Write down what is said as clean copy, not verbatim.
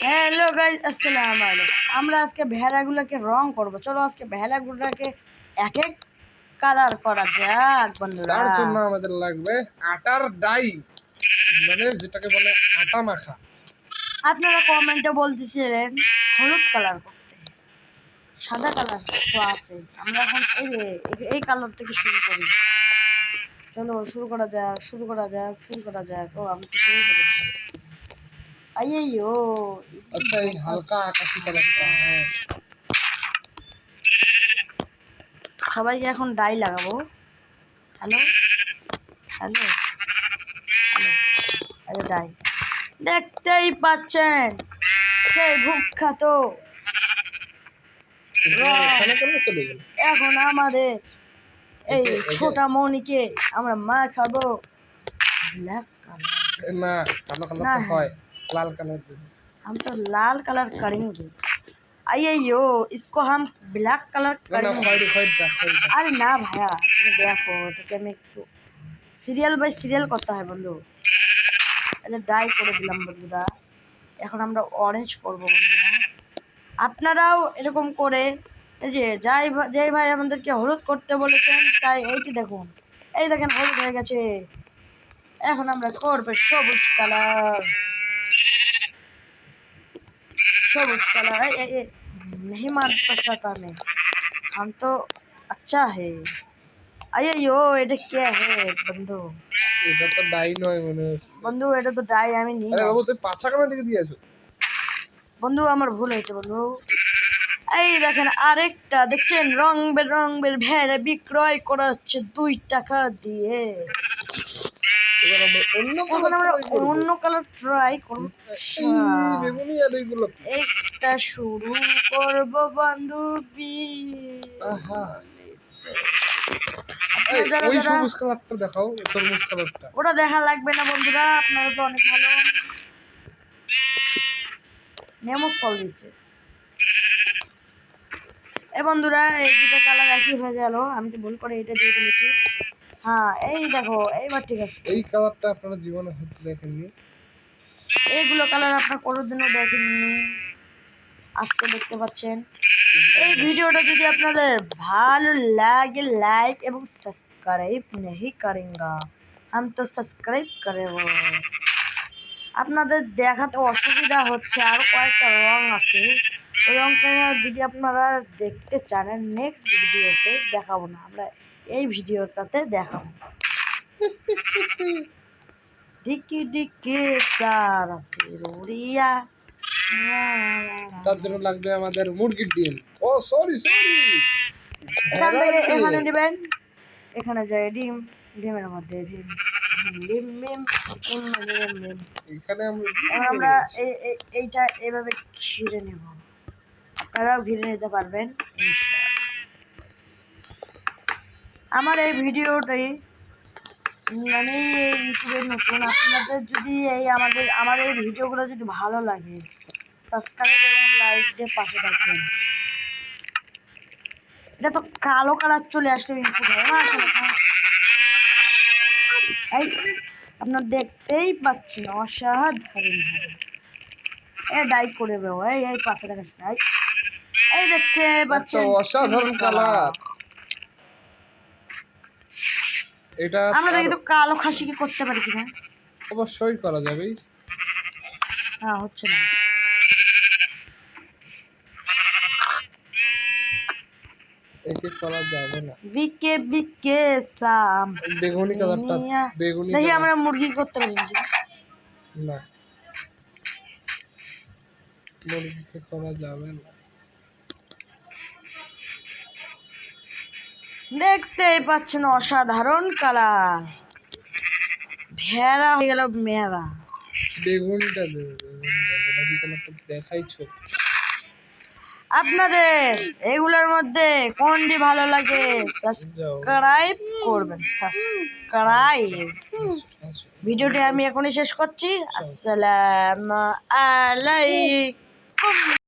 Hello guys, আসসালামু আলাইকুম। আমরা আজকে ভেড়াগুলোকে রং করব। চলো আজকে ভেড়াগুলোকে এক এক কালার করা যাক বন্ধুরা। তার জন্য আমাদের লাগবে আটার ডাই, মানে যেটাকে বলে আটা মাখা। আপনারা কমেন্টে বলতেছিলেন হলুদ কালার করতে, সাদা কালার তো আছে। আমরা এখন এই কালার থেকে শুরু করি। চলো শুরু করা যাক। ও আমি তো শুরু করেছি। আইয়ো, আচ্ছা, এই হালকা আকাশি কালারটা। হ্যাঁ, সবাইকে এখন ডাই লাগাবো। হ্যালো হ্যালো হ্যালো, ডাই দেখতেই পাচ্ছেন সেই ভুখ্যাত এখানে কেন চলে গেল? এখন আমাদের এই ছোটা মনিকে আমরা মা খাবো ব্ল্যাক কালার। না, কালো কালার না, তো হয়, লাল কালার দেব। हम तो लाल कलर करेंगे। आइयो, इसको हम ब्लैक कलर না না, करेंगे। খয়েরিটা। আরে না ভাইয়া, তুমি দেখো এটাকে আমি একটু সিরিয়াল বাই সিরিয়াল করতে হয় বন্ধু। তাহলে ডাই করে দিলাম বন্ধুরা। এখন আমরা অরেঞ্জ করবো বন্ধুরা। আপনারাও এরকম করে এই যে যেই ভাই আমাদেরকে হলুদ করতে বলেছেন, তাই এইটি দেখুন, এই দেখেন হলুদ হয়ে গেছে। এখন আমরা করবো সবুজ কালার। नहीं मारता मैं, हम तो अच्छा है। আইয়ো, এটা কে হে বন্ধু? এটা তো ডাই নয় মনে হচ্ছে। বন্ধু এটা তো ডাই, আমি নিই আরে না বাবু, তুই পাঁচা কালার দিকে দিয়েছো। বন্ধু, আমার ভুল হয়েছে বন্ধু। এই দেখেন আরেকটা দেখছেন, রং বেরঙের ভেড়া বিক্রয় করা হচ্ছে 2 টাকা দিয়ে। এবার আমরা অন্য এখন কালার আমরা ট্রাই করব। অন্য কালার ট্রাই করব। এই বেগুনি আর এইগুলো কি? একটা শুরু করব বান্ধবী। আহা, আপনারা যারা ওই যারা সবুজ কালারটা দেখাও, তরমুজ কালারটা। ওটা দেখা লাগবে না বন্ধুরা, আপনারা তো অনেক ভালো। নেমো ফল দিচ্ছে এ বন্ধুরা, এই দুটো কালার একই হয়ে গেল। আমি তো ভুল করে এটা দিয়ে ফেলেছি। হ্যাঁ, এই দেখো এইবার ঠিক আছে। এই কালারটা আপনারা জীবনে হয়তো দেখেননি। এইগুলো কালার আপনারা কোনোদিনও দেখেননি, আজকে দেখতে পাচ্ছেন। এই ভিডিওটা যদি আপনাদের ভালো লাগে, লাইক এবং সাবস্ক্রাইব नहीं करेंगे, हम तो সাবস্ক্রাইব করব। আপনাদের দেখাতে অসুবিধা হচ্ছে, আরও কয়েকটা রং আছে। ওই রংটা যদি আপনারা দেখতে চান, নেক্সট ভিডিওতে দেখাবো না, আমরা এই ভিডিওটাতে দেখাবো। ডিকি ডিকি সারাতে রুড়িয়া। তার জন্য লাগবে আমাদের মুরগির ডিম। ও সরি, এখান থেকে এখানে নেবেন, এখানে যায় ডিম, ডিমের মধ্যে ডিম ডিম ডিম ডিম ডিম ডিম। এখানে আমরা এইটা এভাবে ঘিরে নেব, আপনারাও ঘিরে নিতে পারবেন ইনশাআল্লাহ। আমার এই ভিডিওটাই মানে ইউটিউবে নতুন, আপনাদের যদি আমার এই ভিডিওগুলো যদি ভালো লাগে, সাবস্ক্রাইব এবং লাইক দিয়ে পাশে থাকবেন। এটা তো কালো কালার চলে আসলে ইনপুট হয় না আসলে। এই আপনার দেখতেই পাচ্ছেন অসাধারণ ভাবে এ ডাই করে দেবো। এই পাশে দেখাস না, এই দেখতে পাচ্ছেন অসাধারণ কালার। এটা আমরা কিন্তু কালো খাসিকে করতে পারি কিনা? অবশ্যই করা যাবে। না, হচ্ছে না। একে করা যাবে না। বিকে বিকে সাম বেগুনি কালারটা, বেগুনি দেখি আমরা মুরগি করতে পারি না, মুরগিকে করা যাবে না। দেখতেই পাচ্ছেন অসাধারণ কালার, ভেড়া হয়ে গেল মেয়েরা। বেগুনিটা বেগুনি কালারটা দেখাইছো। আপনাদের এগুলোর মধ্যে কোনটি ভালো লাগে সাবস্ক্রাইব করবেন, সাবস্ক্রাইব। ভিডিওটি আমি এখনই শেষ করছি। আসসালামু আলাইকুম।